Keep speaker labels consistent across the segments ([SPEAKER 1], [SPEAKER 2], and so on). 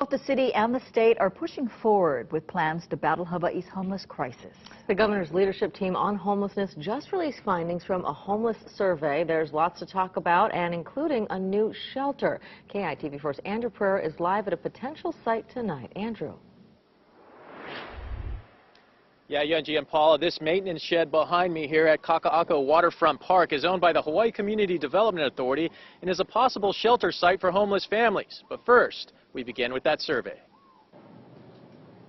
[SPEAKER 1] Both the city and the state are pushing forward with plans to battle Hawaii's homeless crisis.
[SPEAKER 2] The governor's leadership team on homelessness just released findings from a homeless survey. There's lots to talk about, and including a new shelter. KITV4's Andrew Pereira is live at a potential site tonight. Andrew.
[SPEAKER 3] Yeah, Yunji and Paula, this maintenance shed behind me here at Kaka'ako Waterfront Park is owned by the Hawaii Community Development Authority and is a possible shelter site for homeless families. But first, we begin with that survey.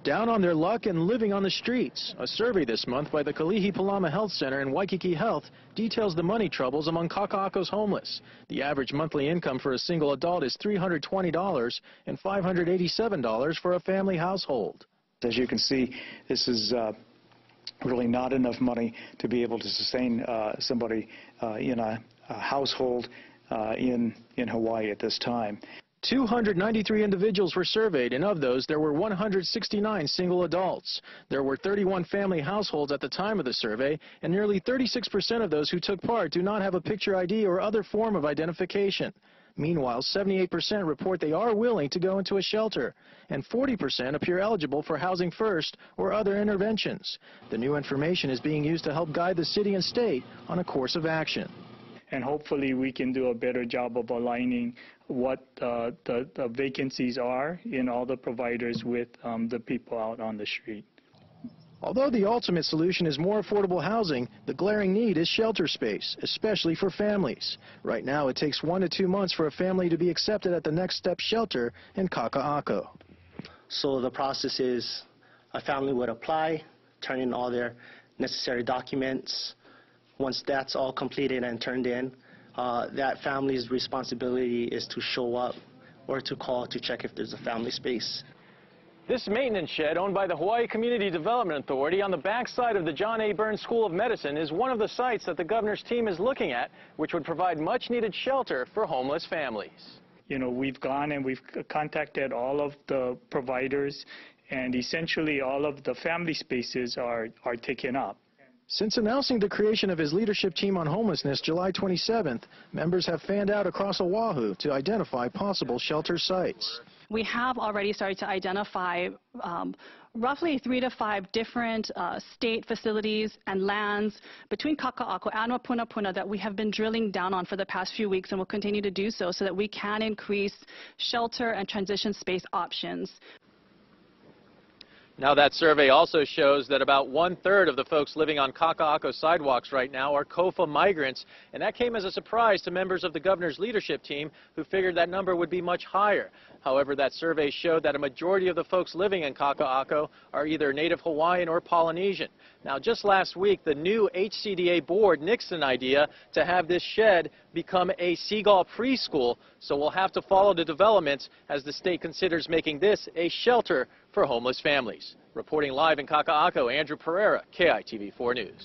[SPEAKER 3] Down on their luck and living on the streets. A survey this month by the Kalihi Palama Health Center and Waikiki Health details the money troubles among Kaka'ako's homeless. The average monthly income for a single adult is $320 and $587 for a family household.
[SPEAKER 4] As you can see, this is really not enough money to be able to sustain somebody in a household in Hawaii at this time.
[SPEAKER 3] 293 individuals were surveyed, and of those, there were 169 single adults. There were 31 family households at the time of the survey, and nearly 36% of those who took part do not have a picture ID or other form of identification. Meanwhile, 78% report they are willing to go into a shelter, and 40% appear eligible for Housing First or other interventions. The new information is being used to help guide the city and state on a course of action.
[SPEAKER 5] And hopefully we can do a better job of aligning what the vacancies are in all the providers with the people out on the street.
[SPEAKER 3] Although the ultimate solution is more affordable housing, the glaring need is shelter space, especially for families. Right now, it takes 1 to 2 months for a family to be accepted at the Next Step shelter in Kaka'ako.
[SPEAKER 6] So the process is a family would apply, turn in all their necessary documents. Once that's all completed and turned in, that family's responsibility is to show up or to call to check if there's a family space.
[SPEAKER 3] This maintenance shed, owned by the Hawaii Community Development Authority on the backside of the John A. Burns School of Medicine, is one of the sites that the governor's team is looking at, which would provide much-needed shelter for homeless families.
[SPEAKER 5] You know, we've gone and we've contacted all of the providers, and essentially all of the family spaces are taken up.
[SPEAKER 3] Since announcing the creation of his leadership team on homelessness July 27th, members have fanned out across Oahu to identify possible shelter sites.
[SPEAKER 7] We have already started to identify roughly 3 to 5 different state facilities and lands between Kaka'ako and Wapunapuna that we have been drilling down on for the past few weeks and will continue to do so that we can increase shelter and transition space options.
[SPEAKER 3] Now, that survey also shows that about 1/3 of the folks living on Kaka'ako sidewalks right now are KOFA migrants, and that came as a surprise to members of the governor's leadership team who figured that number would be much higher. However, that survey showed that a majority of the folks living in Kaka'ako are either Native Hawaiian or Polynesian. Now, just last week, the new HCDA board nixed an idea to have this shed become a seagull preschool, so we'll have to follow the developments as the state considers making this a shelter for homeless families. Reporting live in Kaka'ako, Andrew Pereira, KITV4 News.